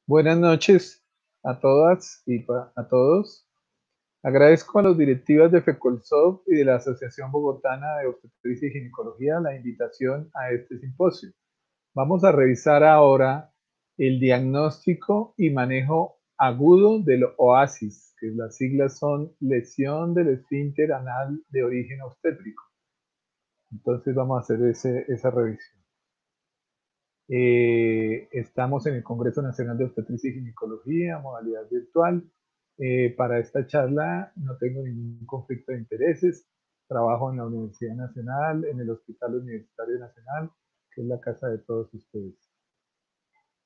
Buenas noches a todas y a todos. Agradezco a las directivas de FECOLSOB y de la Asociación Bogotana de Obstetricia y Ginecología la invitación a este simposio. Vamos a revisar ahora el diagnóstico y manejo agudo del OASIS, que las siglas son lesión del esfínter anal de origen obstétrico. Entonces vamos a hacer esa revisión. Estamos en el Congreso Nacional de Obstetricia y Ginecología, modalidad virtual. Para esta charla no tengo ningún conflicto de intereses. Trabajo en la Universidad Nacional, en el Hospital Universitario Nacional, que es la casa de todos ustedes.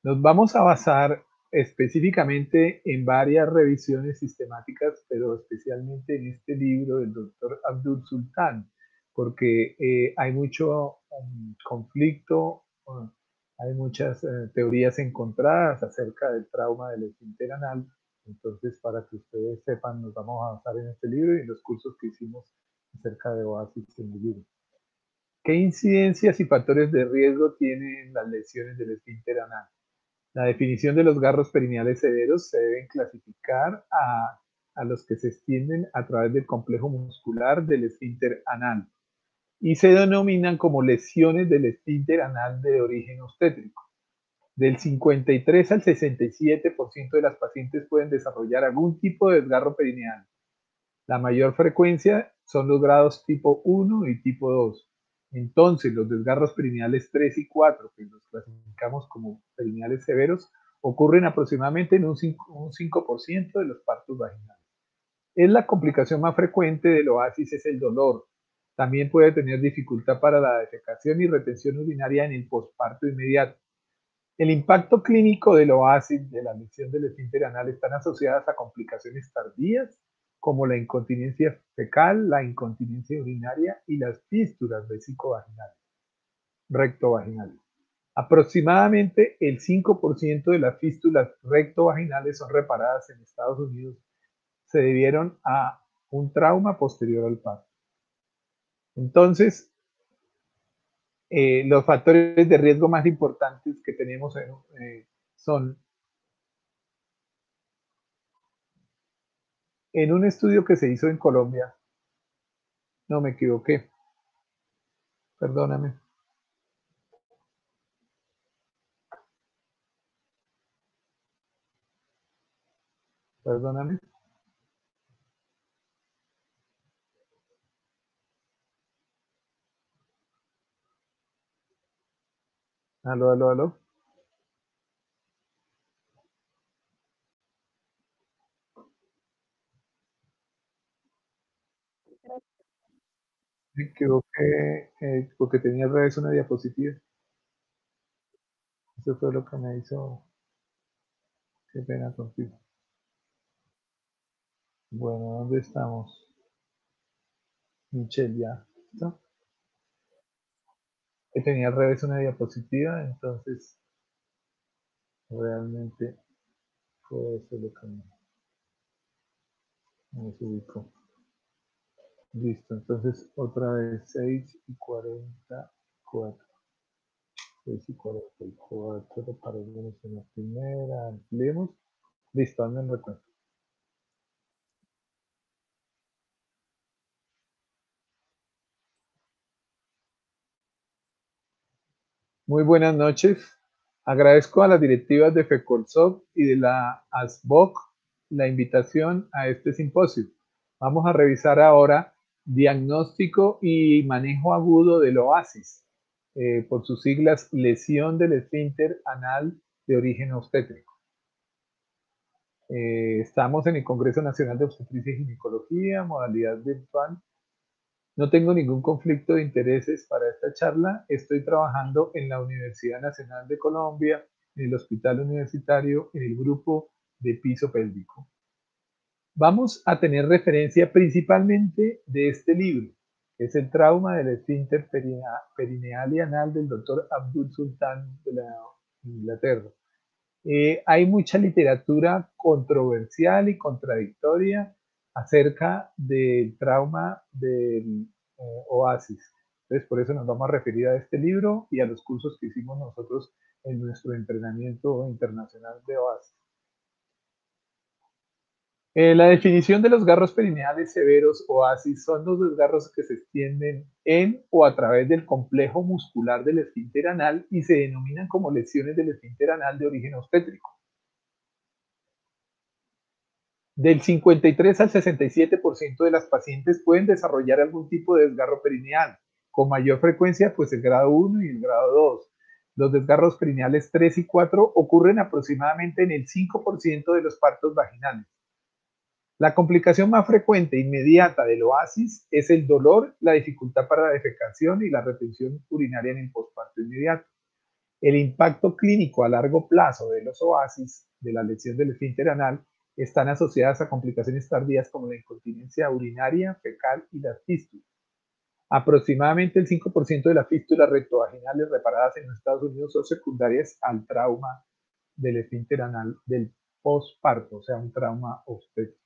Nos vamos a basar específicamente en varias revisiones sistemáticas, pero especialmente en este libro del doctor Abdul Sultan, porque hay mucho conflicto, hay muchas teorías encontradas acerca del trauma del esfínter anal. Entonces, para que ustedes sepan, nos vamos a basar en este libro y en los cursos que hicimos acerca de OASIS en el libro. ¿Qué incidencias y factores de riesgo tienen las lesiones del esfínter anal? La definición de los garros perineales severos se deben clasificar a los que se extienden a través del complejo muscular del esfínter anal y se denominan como lesiones del esfínter anal de origen obstétrico. Del 53 al 67% de las pacientes pueden desarrollar algún tipo de desgarro perineal. La mayor frecuencia son los grados tipo 1 y tipo 2. Entonces, los desgarros perineales 3 y 4, que los clasificamos como perineales severos, ocurren aproximadamente en un 5% de los partos vaginales. Es la complicación más frecuente del oasis es el dolor. También puede tener dificultad para la defecación y retención urinaria en el posparto inmediato. El impacto clínico del oasis de la lesión del esfínter anal están asociadas a complicaciones tardías como la incontinencia fecal, la incontinencia urinaria y las fístulas vesicovaginales, rectovaginales. Aproximadamente el 5% de las fístulas rectovaginales son reparadas en Estados Unidos, se debieron a un trauma posterior al parto. Entonces, los factores de riesgo más importantes que tenemos son en un estudio que se hizo en Colombia, no me equivoqué, perdóname, perdóname. Aló, aló, aló. Me equivoqué porque tenía al revés una diapositiva. Eso fue lo que me hizo. Qué pena contigo. Bueno, ¿dónde estamos? Michelle, ya. ¿Listo? Que tenía al revés una diapositiva, entonces realmente fue eso lo que me ubicó. Listo, entonces otra vez 6:44. 6:44 para irnos en la primera. Ampliemos. Listo, hazme el recuento. Muy buenas noches. Agradezco a las directivas de FECOLSOB y de la ASBOC la invitación a este simposio. Vamos a revisar ahora diagnóstico y manejo agudo del OASIS, por sus siglas lesión del esfínter anal de origen obstétrico. Estamos en el Congreso Nacional de Obstetricia y Ginecología, modalidad virtual. No tengo ningún conflicto de intereses para esta charla. Estoy trabajando en la Universidad Nacional de Colombia, en el Hospital Universitario, en el grupo de piso pélvico. Vamos a tener referencia principalmente de este libro, que es El trauma del esfínter perineal y anal del doctor Abdul Sultan de la Inglaterra. Hay mucha literatura controversial y contradictoria acerca del trauma del oasis. Entonces, por eso nos vamos a referir a este libro y a los cursos que hicimos nosotros en nuestro entrenamiento internacional de OASIS. La definición de los desgarros perineales severos o ASIS son los desgarros que se extienden en o a través del complejo muscular del esfínter anal y se denominan como lesiones del esfínter anal de origen obstétrico. Del 53 al 67% de las pacientes pueden desarrollar algún tipo de desgarro perineal, con mayor frecuencia pues el grado 1 y el grado 2. Los desgarros perineales 3 y 4 ocurren aproximadamente en el 5% de los partos vaginales. La complicación más frecuente e inmediata del oasis es el dolor, la dificultad para la defecación y la retención urinaria en el posparto inmediato. El impacto clínico a largo plazo de los oasis, de la lesión del esfínter anal, están asociadas a complicaciones tardías como la incontinencia urinaria, fecal y las fístulas. Aproximadamente el 5% de las fístulas rectovaginales reparadas en los Estados Unidos son secundarias al trauma del esfínter anal del posparto, o sea, un trauma obstétrico.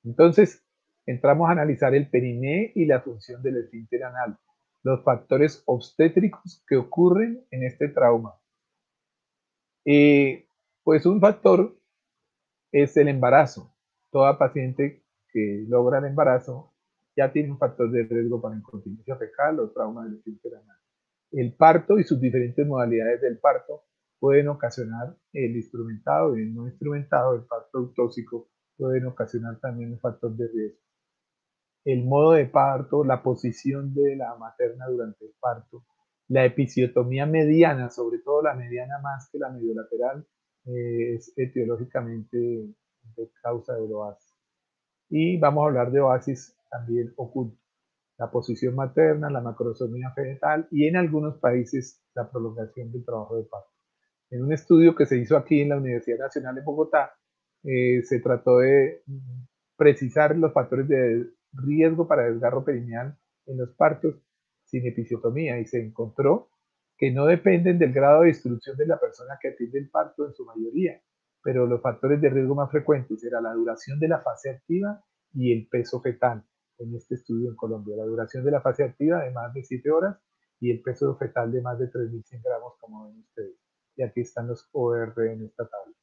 Entonces, entramos a analizar el periné y la función del esfínter anal, los factores obstétricos que ocurren en este trauma. Pues un factor es el embarazo. Toda paciente que logra el embarazo ya tiene un factor de riesgo para incontinencia fecal o trauma del esfínter anal. El parto y sus diferentes modalidades del parto pueden ocasionar el instrumentado y el no instrumentado, el parto tóxico, pueden ocasionar también un factor de riesgo. El modo de parto, la posición de la materna durante el parto, la episiotomía mediana, sobre todo la mediana más que la mediolateral, es etiológicamente de causa del oasis. Y vamos a hablar de oasis también oculto, la posición materna, la macrosomía fetal y en algunos países la prolongación del trabajo de parto. En un estudio que se hizo aquí en la Universidad Nacional de Bogotá, se trató de precisar los factores de riesgo para desgarro perineal en los partos sin episiotomía y se encontró que no dependen del grado de instrucción de la persona que atiende el parto en su mayoría, pero los factores de riesgo más frecuentes eran la duración de la fase activa y el peso fetal en este estudio en Colombia. La duración de la fase activa de más de 7 horas y el peso fetal de más de 3.100 gramos, como ven ustedes. Y aquí están los OR en esta tabla.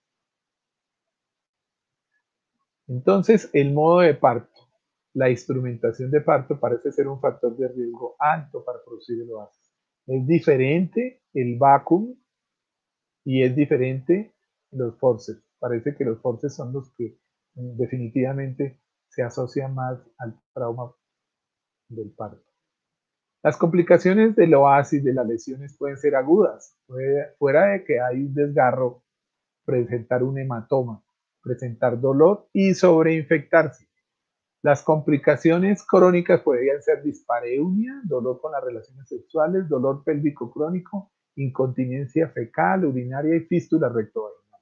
Entonces, el modo de parto, la instrumentación de parto parece ser un factor de riesgo alto para producir el oasis. Es diferente el vacuum y es diferente los forceps. Parece que los forceps son los que definitivamente se asocian más al trauma del parto. Las complicaciones del oasis de las lesiones pueden ser agudas, fuera de que hay un desgarro, presentar un hematoma, presentar dolor y sobreinfectarse. Las complicaciones crónicas podrían ser dispareunia, dolor con las relaciones sexuales, dolor pélvico crónico, incontinencia fecal, urinaria y fístula rectovaginal.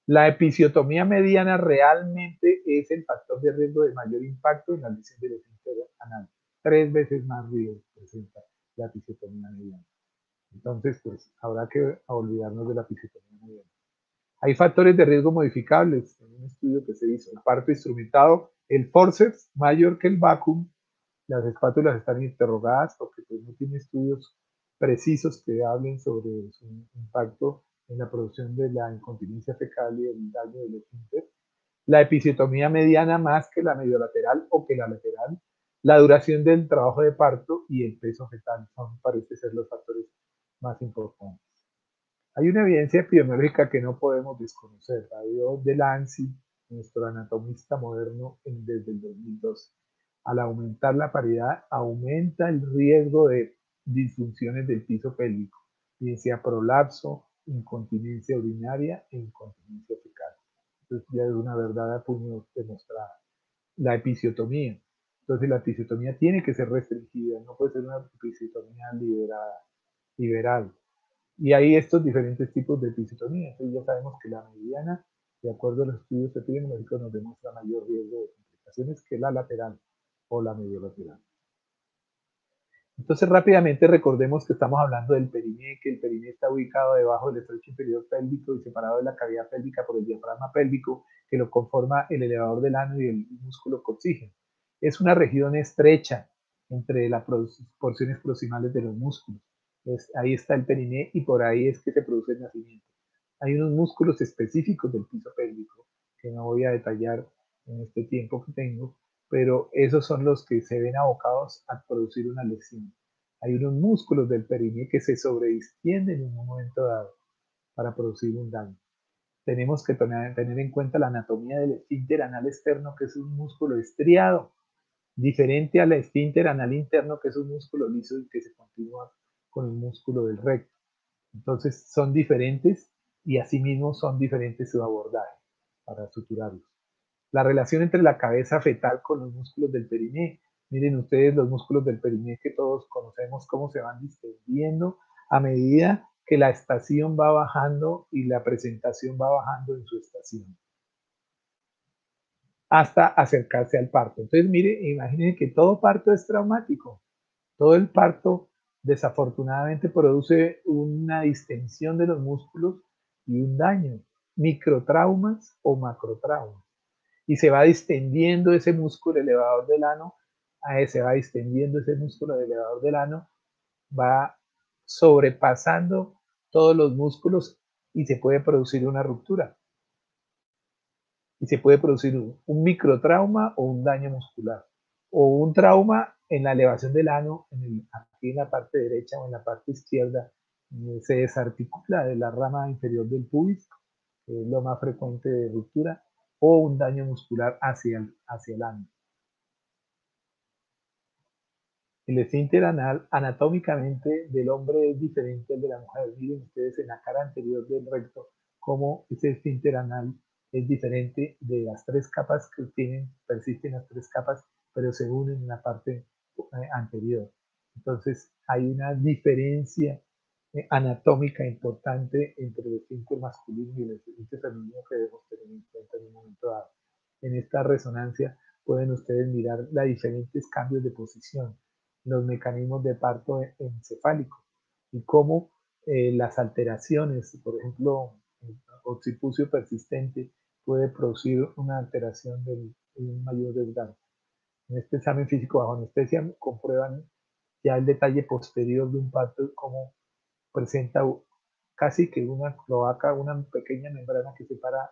La episiotomía mediana realmente es el factor de riesgo de mayor impacto en la lesión del esfínter anal. 3 veces más riesgo presenta la episiotomía mediana. Entonces, pues habrá que olvidarnos de la episiotomía mediana. Hay factores de riesgo modificables en un estudio que se hizo. El parto instrumentado, el forceps mayor que el vacuum, las espátulas están interrogadas porque pues, no tiene estudios precisos que hablen sobre su impacto en la producción de la incontinencia fecal y el daño del esfínter. La episiotomía mediana más que la mediolateral o que la lateral, la duración del trabajo de parto y el peso fetal son, parece ser, los factores más importantes. Hay una evidencia epidemiológica que no podemos desconocer. La dio Delancey, nuestro anatomista moderno, desde el 2012. Al aumentar la paridad, aumenta el riesgo de disfunciones del piso pélvico, bien sea prolapso, incontinencia urinaria e incontinencia fecal. Entonces ya es una verdad a puño demostrada. La episiotomía. Entonces la episiotomía tiene que ser restringida, no puede ser una episiotomía liberal. Y hay estos diferentes tipos de episiotomía. Entonces ya sabemos que la mediana, de acuerdo a los estudios epidemiológicos, nos demuestra mayor riesgo de complicaciones que la lateral o la mediolateral. Entonces rápidamente recordemos que estamos hablando del periné, que el periné está ubicado debajo del estrecho inferior pélvico y separado de la cavidad pélvica por el diafragma pélvico, que lo conforma el elevador del ano y el músculo coxígeno. Es una región estrecha entre las porciones proximales de los músculos. Ahí está el periné y por ahí es que se produce el nacimiento. Hay unos músculos específicos del piso pélvico que no voy a detallar en este tiempo que tengo, pero esos son los que se ven abocados a producir una lesión. Hay unos músculos del periné que se sobreextienden en un momento dado para producir un daño. Tenemos que tener en cuenta la anatomía del esfínter anal externo, que es un músculo estriado, diferente al esfínter anal interno, que es un músculo liso y que se continúa con el músculo del recto. Entonces son diferentes y asimismo son diferentes su abordaje para suturarlos. La relación entre la cabeza fetal con los músculos del periné. Miren ustedes los músculos del periné que todos conocemos cómo se van distendiendo a medida que la estación va bajando y la presentación va bajando en su estación hasta acercarse al parto. Entonces, mire, imaginen que todo parto es traumático. Todo el parto desafortunadamente produce una distensión de los músculos y un daño, microtraumas o macrotraumas. Y se va distendiendo ese músculo elevador del ano, se va distendiendo ese músculo elevador del ano, va sobrepasando todos los músculos y se puede producir una ruptura. Y se puede producir un microtrauma o un daño muscular. O un trauma en la elevación del ano, aquí en la parte derecha o en la parte izquierda, se desarticula de la rama inferior del pubis, que es lo más frecuente de ruptura, o un daño muscular hacia el ano. El esfínter anal anatómicamente del hombre es diferente al de la mujer. Miren ustedes en la cara anterior del recto cómo ese esfínter anal es diferente de las tres capas que tienen, persisten las tres capas, pero se unen en la parte anterior. Entonces hay una diferencia anatómica importante entre el esfínter masculino y el esfínter femenino que debemos tener en cuenta en un momento dado. En esta resonancia pueden ustedes mirar los diferentes cambios de posición, los mecanismos de parto encefálico y cómo las alteraciones, por ejemplo, el occipucio persistente puede producir una alteración de un mayor desgarro. En este examen físico bajo anestesia comprueban ya el detalle posterior de un parto, como presenta casi que una cloaca, una pequeña membrana que separa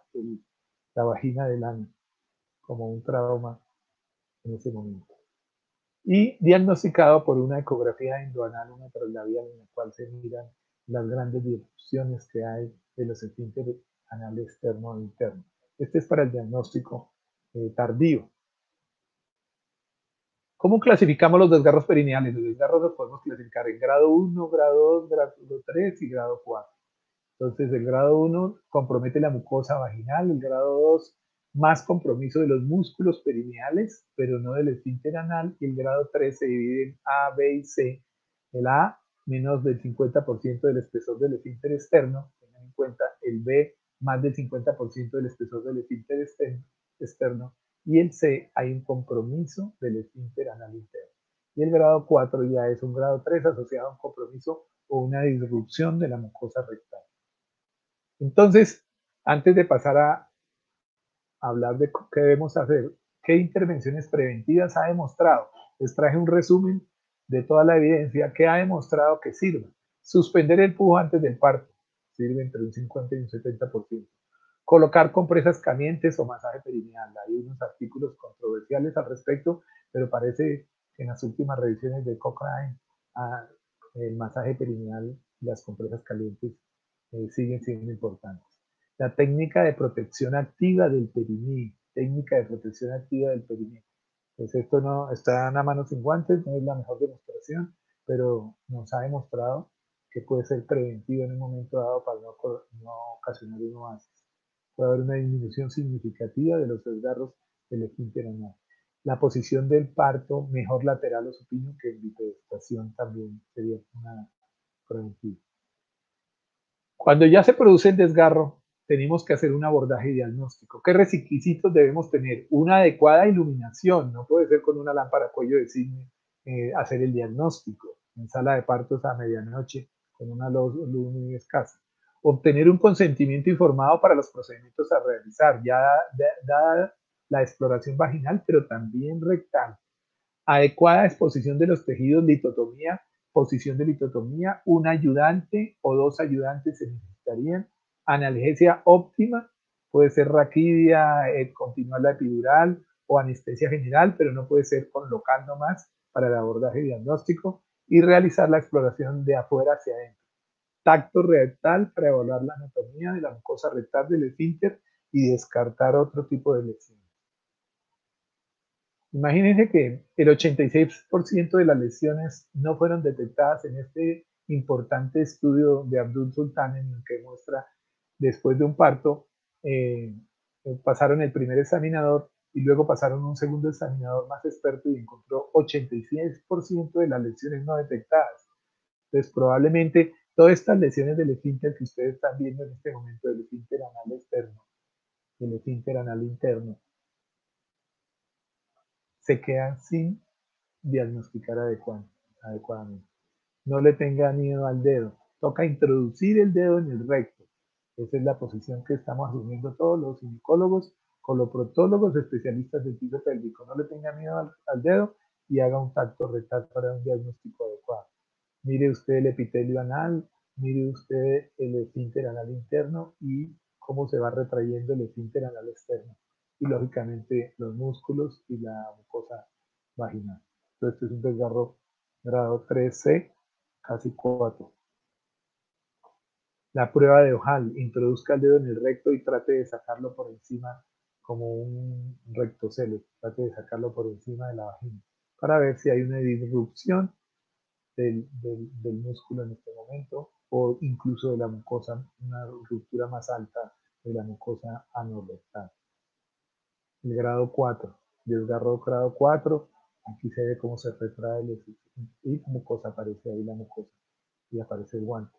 la vagina del ano, como un trauma en ese momento. Y diagnosticado por una ecografía endoanal, una traslabial, en la cual se miran las grandes disrupciones que hay de los esfínteres anal externo e interno. Este es para el diagnóstico tardío. ¿Cómo clasificamos los desgarros perineales? Los desgarros los podemos clasificar en grado 1, grado 2, grado 3 y grado 4. Entonces, el grado 1 compromete la mucosa vaginal, el grado 2 más compromiso de los músculos perineales, pero no del esfínter anal, y el grado 3 se divide en A, B y C. El A, menos del 50% del espesor del esfínter externo, tengan en cuenta el B, más del 50% del espesor del esfínter externo, y el C, hay un compromiso del esfínter anal interno. Y el grado 4 ya es un grado 3 asociado a un compromiso o una disrupción de la mucosa rectal. Entonces, antes de pasar a hablar de qué debemos hacer, qué intervenciones preventivas ha demostrado, les traje un resumen de toda la evidencia que ha demostrado que sirve. Suspender el pujo antes del parto, sirve entre un 50 y un 70%. Colocar compresas calientes o masaje perineal. Hay unos artículos controversiales al respecto, pero parece que en las últimas revisiones de Cochrane, el masaje perineal y las compresas calientes siguen siendo importantes. La técnica de protección activa del periné, técnica de protección activa del periné. Pues esto no está a mano sin guantes, no es la mejor demostración, pero nos ha demostrado que puede ser preventivo en un momento dado para no ocasionar un oasis. Puede haber una disminución significativa de los desgarros del esfínter anal. La posición del parto mejor lateral o supino que en bipedestación también sería una preventiva. Cuando ya se produce el desgarro, tenemos que hacer un abordaje diagnóstico. ¿Qué requisitos debemos tener? Una adecuada iluminación, no puede ser con una lámpara cuello de cisne hacer el diagnóstico en sala de partos a medianoche con una luz muy escasa. Obtener un consentimiento informado para los procedimientos a realizar, ya dada la exploración vaginal, pero también rectal. Adecuada exposición de los tejidos, litotomía posición de litotomía, un ayudante o dos ayudantes se necesitarían, analgesia óptima, puede ser raquidia, continuar la epidural o anestesia general, pero no puede ser con local nomás para el abordaje diagnóstico, y realizar la exploración de afuera hacia adentro. Tacto rectal para evaluar la anatomía de la mucosa rectal del esfínter y descartar otro tipo de lesiones. Imagínense que el 86% de las lesiones no fueron detectadas en este importante estudio de Abdul Sultan, en el que muestra después de un parto, eh, pasaron el primer examinador y luego pasaron un segundo examinador más experto y encontró 86% de las lesiones no detectadas. Entonces, probablemente todas estas lesiones del esfínter que ustedes están viendo en este momento, del esfínter anal externo, del esfínter anal interno, se quedan sin diagnosticar adecuadamente. No le tenga miedo al dedo. Toca introducir el dedo en el recto. Esa es la posición que estamos asumiendo todos los ginecólogos, coloproctólogos, especialistas del piso pélvico. No le tenga miedo al dedo y haga un tacto rectal para un diagnóstico adecuado. Mire usted el epitelio anal, mire usted el esfínter anal interno y cómo se va retrayendo el esfínter anal externo. Y lógicamente los músculos y la mucosa vaginal. Entonces, este es un desgarro grado 3C, casi 4. La prueba de Ojal, introduzca el dedo en el recto y trate de sacarlo por encima como un rectocele, trate de sacarlo por encima de la vagina para ver si hay una disrupción del músculo en este momento o incluso de la mucosa, una ruptura más alta de la mucosa anorrectal. El grado 4, desgarro grado 4, aquí se ve cómo se retrae el y mucosa, aparece ahí la mucosa y aparece el guante.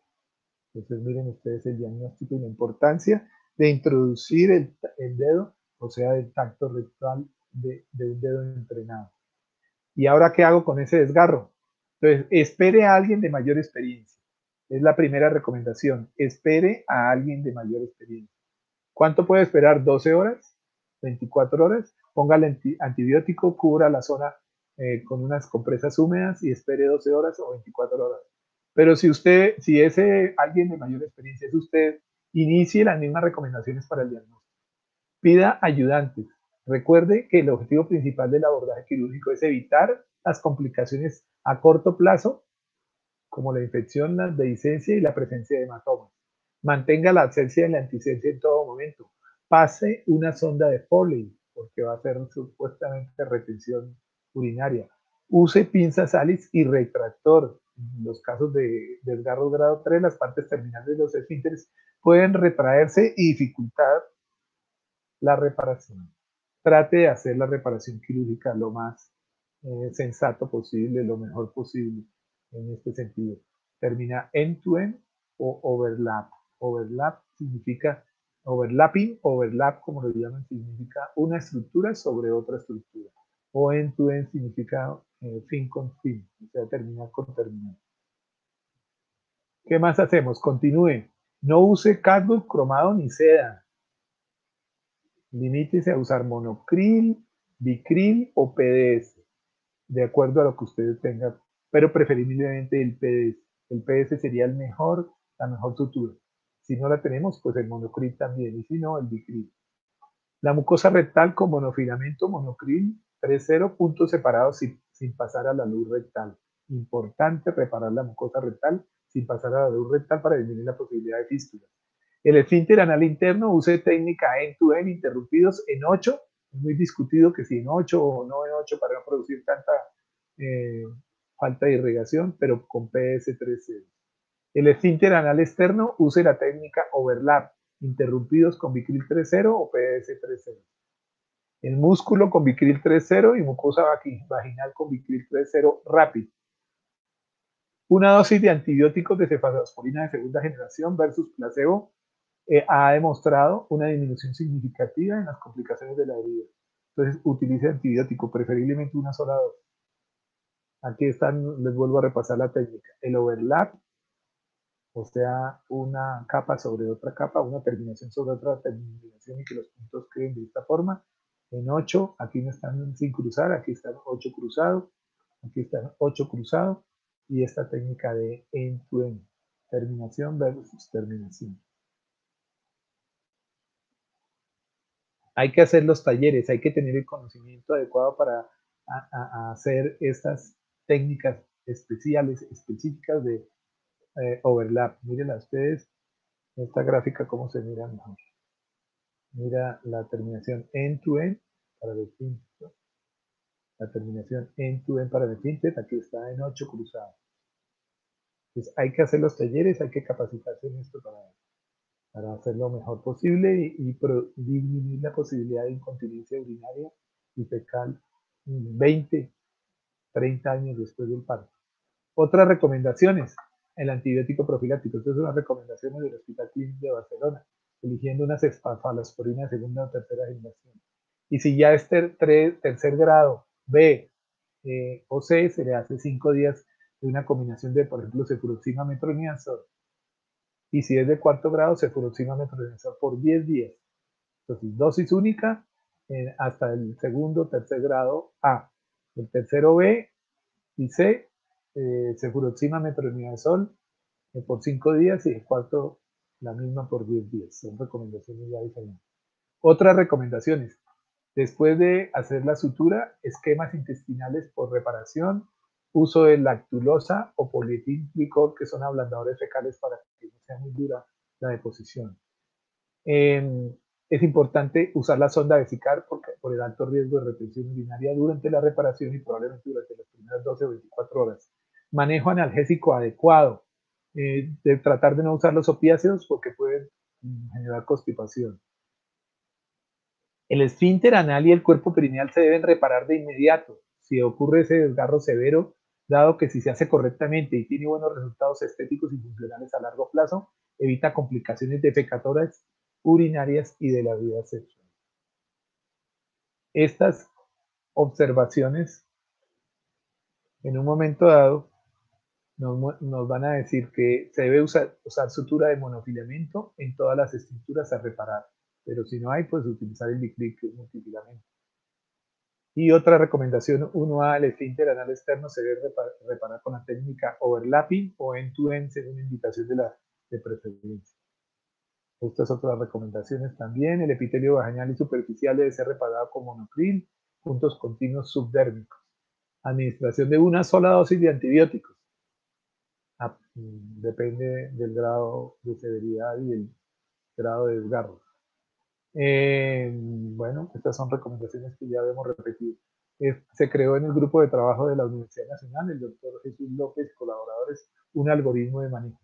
Entonces miren ustedes el diagnóstico y la importancia de introducir el dedo, o sea, el tacto rectal de un dedo entrenado. ¿Y ahora qué hago con ese desgarro? Entonces, espere a alguien de mayor experiencia. Es la primera recomendación. Espere a alguien de mayor experiencia. ¿Cuánto puede esperar? ¿12 horas? ¿24 horas? Póngale antibiótico, cubra la zona con unas compresas húmedas y espere 12 horas o 24 horas. Pero si ese alguien de mayor experiencia es usted, inicie las mismas recomendaciones para el diagnóstico. Pida ayudantes. Recuerde que el objetivo principal del abordaje quirúrgico es evitar las complicaciones a corto plazo, como la infección, la dehiscencia y la presencia de hematomas. Mantenga la abscencia y la antiscencia en todo momento. Pase una sonda de Foley, porque va a ser supuestamente retención urinaria. Use pinzas Alice y retractor. En los casos de desgarro grado 3, las partes terminales de los esfínteres pueden retraerse y dificultar la reparación. Trate de hacer la reparación quirúrgica lo más sensato posible, lo mejor posible en este sentido. Termina end-to-end o overlap. Overlap significa overlap como lo llaman, significa una estructura sobre otra estructura. O end-to-end significa fin con fin, o sea, terminar con terminar. ¿Qué más hacemos? Continúe. No use cardboard cromado ni seda. Limítese a usar monocril, bicril o PDS, de acuerdo a lo que ustedes tengan, pero preferiblemente el PDS. El PDS sería la mejor sutura. Si no la tenemos, pues el monocril también, y si no, el bicril. La mucosa rectal con monofilamento monocril 3,0 puntos separados sin pasar a la luz rectal. Importante reparar la mucosa rectal sin pasar a la luz rectal para disminuir la posibilidad de fístula. El esfínter anal interno use técnica end-to-end interrumpidos en 8. Es muy discutido que si en 8 o no en 8 para no producir tanta eh, falta de irrigación, pero con PS3. El esfínter anal externo use la técnica overlap, interrumpidos con bicril 3,0 o PS3,0. El músculo con bicril 3,0 y mucosa vaginal con bicril 3,0 rápido. Una dosis de antibióticos de cefalosporina de segunda generación versus placebo ha demostrado una disminución significativa en las complicaciones de la herida. Entonces, utilice antibiótico, preferiblemente una sola dosis. Aquí están, les vuelvo a repasar la técnica. El overlap, o sea, una capa sobre otra capa, una terminación sobre otra terminación y que los puntos queden de esta forma. En 8, aquí no están sin cruzar, aquí están 8 cruzados, aquí están 8 cruzados. y esta técnica de end-to-end, terminación versus terminación. Hay que hacer los talleres, hay que tener el conocimiento adecuado para hacer estas técnicas especiales, específicas de overlap. Miren a ustedes esta gráfica cómo se mira mejor. Mira la terminación end-to-end para el fintet. La terminación end-to-end para el fintet, aquí está en 8 cruzados. Entonces hay que hacer los talleres, hay que capacitarse en esto para hacer lo mejor posible y disminuir la posibilidad de incontinencia urinaria y fecal 20, 30 años después del parto. Otras recomendaciones, el antibiótico profiláctico. Estas son las recomendaciones del Hospital Clínico de Barcelona, eligiendo unas cefalosporina de segunda o tercera generación. Y si ya es tercer grado, B o C, se le hace 5 días de una combinación de, por ejemplo, cefuroxima metronidazol. Y si es de cuarto grado, cefuroxima metronidazol por 10 días. Entonces, dosis única hasta el segundo, tercer grado A. El tercero B y C, cefuroxima metronidazol por 5 días y el cuarto la misma por 10 días. Son recomendaciones ya diferentes. Otras recomendaciones. Después de hacer la sutura, esquemas intestinales por reparación, uso de lactulosa o polietilenglicol, que son ablandadores fecales para que no sea muy dura la deposición. Es importante usar la sonda vesical por el alto riesgo de retención urinaria durante la reparación y probablemente durante las primeras 12 o 24 horas. Manejo analgésico adecuado. De tratar de no usar los opiáceos porque pueden generar constipación. El esfínter anal y el cuerpo perineal se deben reparar de inmediato si ocurre ese desgarro severo, dado que si se hace correctamente y tiene buenos resultados estéticos y funcionales a largo plazo, evita complicaciones defecatorias, urinarias y de la vida sexual. Estas observaciones, en un momento dado, nos van a decir que se debe usar sutura de monofilamento en todas las estructuras a reparar, pero si no hay, pues utilizar el Biclip, que es multifilamento. Y otra recomendación, 1A, el esfínter anal externo se debe reparar con la técnica overlapping o end-to-end según indicación de preferencia. Estas otras recomendaciones también, el epitelio vaginal y superficial debe ser reparado con monocril, puntos continuos subdérmicos. Administración de una sola dosis de antibióticos. Depende del grado de severidad y el grado de desgarro. Bueno, estas son recomendaciones que ya hemos repetido. Se creó en el grupo de trabajo de la Universidad Nacional, el doctor Jesús López y colaboradores, un algoritmo de manejo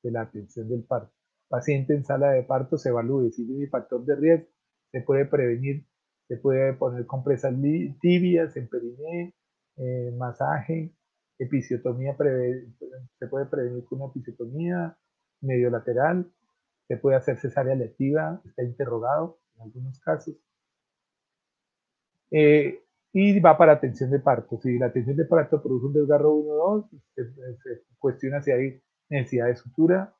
de la atención del parto. Paciente en sala de parto se evalúe si tiene factor de riesgo, se puede prevenir, se puede poner compresas tibias en periné, masaje, episiotomía, se puede prevenir con una episiotomía medio lateral, se puede hacer cesárea electiva, está interrogado en algunos casos. Y va para atención de parto. Si la atención de parto produce un desgarro 1 o 2, se cuestiona si hay necesidad de sutura,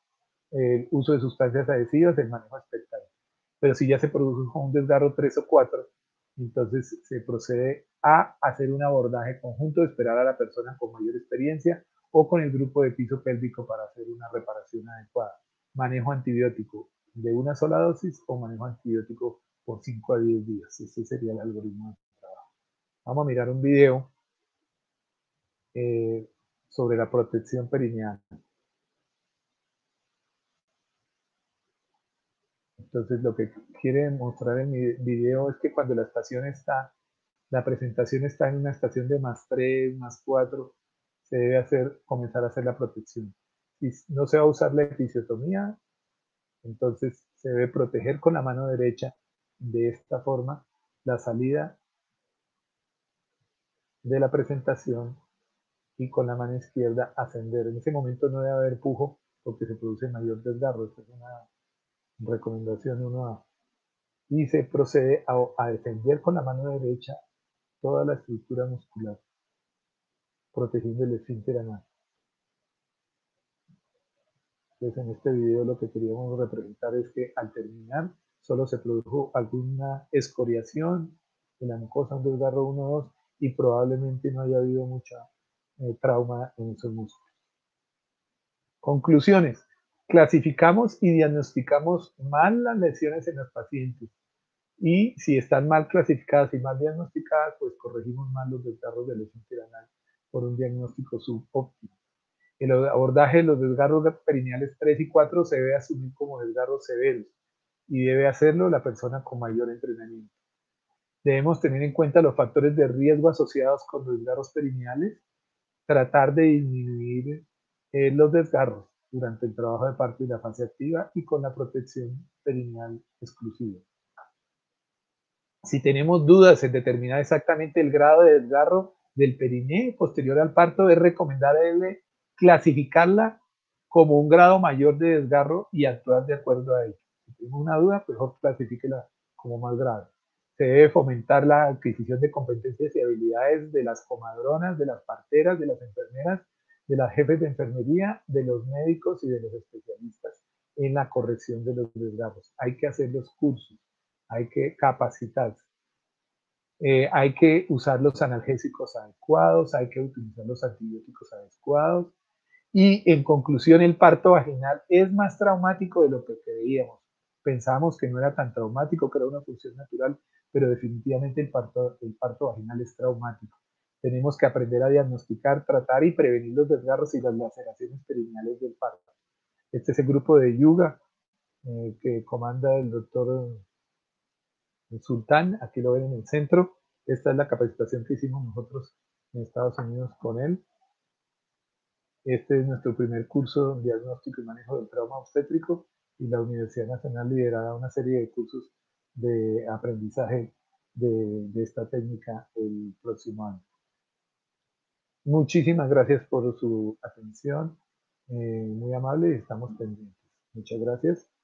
el uso de sustancias adhesivas, el manejo expectante. Pero si ya se produjo un desgarro 3 o 4, entonces se procede a hacer un abordaje conjunto, esperar a la persona con mayor experiencia o con el grupo de piso pélvico para hacer una reparación adecuada. Manejo antibiótico de una sola dosis o manejo antibiótico por 5 a 10 días. Ese sería el algoritmo de trabajo. Vamos a mirar un video sobre la protección perineal. Entonces, lo que quiere mostrar en mi video es que cuando la presentación está en una estación de +3, +4, se debe comenzar a hacer la protección. Si no se va a usar la episiotomía, entonces se debe proteger con la mano derecha de esta forma la salida de la presentación y con la mano izquierda ascender. En ese momento no debe haber pujo porque se produce mayor desgarro. Esta es una recomendación 1A. Y se procede a descender con la mano derecha toda la estructura muscular, protegiendo el esfínter anal. Entonces, en este video lo que queríamos representar es que al terminar solo se produjo alguna escoriación en la mucosa, un desgarro 1 o 2, y probablemente no haya habido mucha trauma en esos músculos. Conclusiones. Clasificamos y diagnosticamos mal las lesiones en los pacientes. Y si están mal clasificadas y mal diagnosticadas, pues corregimos mal los desgarros de lesión piramidal por un diagnóstico subóptimo. El abordaje de los desgarros perineales 3 y 4 se debe asumir como desgarros severos y debe hacerlo la persona con mayor entrenamiento. Debemos tener en cuenta los factores de riesgo asociados con los desgarros perineales, tratar de disminuir los desgarros durante el trabajo de parto y la fase activa y con la protección perineal exclusiva. Si tenemos dudas en determinar exactamente el grado de desgarro del periné posterior al parto, es recomendable clasificarla como un grado mayor de desgarro y actuar de acuerdo a ello. Si tenemos una duda, mejor clasifíquela como más grave. Se debe fomentar la adquisición de competencias y habilidades de las comadronas, de las parteras, de las enfermeras, de las jefes de enfermería, de los médicos y de los especialistas en la corrección de los desgarros. Hay que hacer los cursos, hay que capacitarse. Hay que usar los analgésicos adecuados, hay que utilizar los antibióticos adecuados. Y en conclusión, el parto vaginal es más traumático de lo que creíamos. Pensábamos que no era tan traumático, que era una función natural, pero definitivamente el parto vaginal es traumático. Tenemos que aprender a diagnosticar, tratar y prevenir los desgarros y las laceraciones perineales del parto. Este es el grupo de Yuga que comanda el doctor Sultán, aquí lo ven en el centro. Esta es la capacitación que hicimos nosotros en Estados Unidos con él. Este es nuestro primer curso de diagnóstico y manejo del trauma obstétrico y la Universidad Nacional liderará una serie de cursos de aprendizaje de esta técnica el próximo año. Muchísimas gracias por su atención, muy amable y estamos pendientes. Muchas gracias.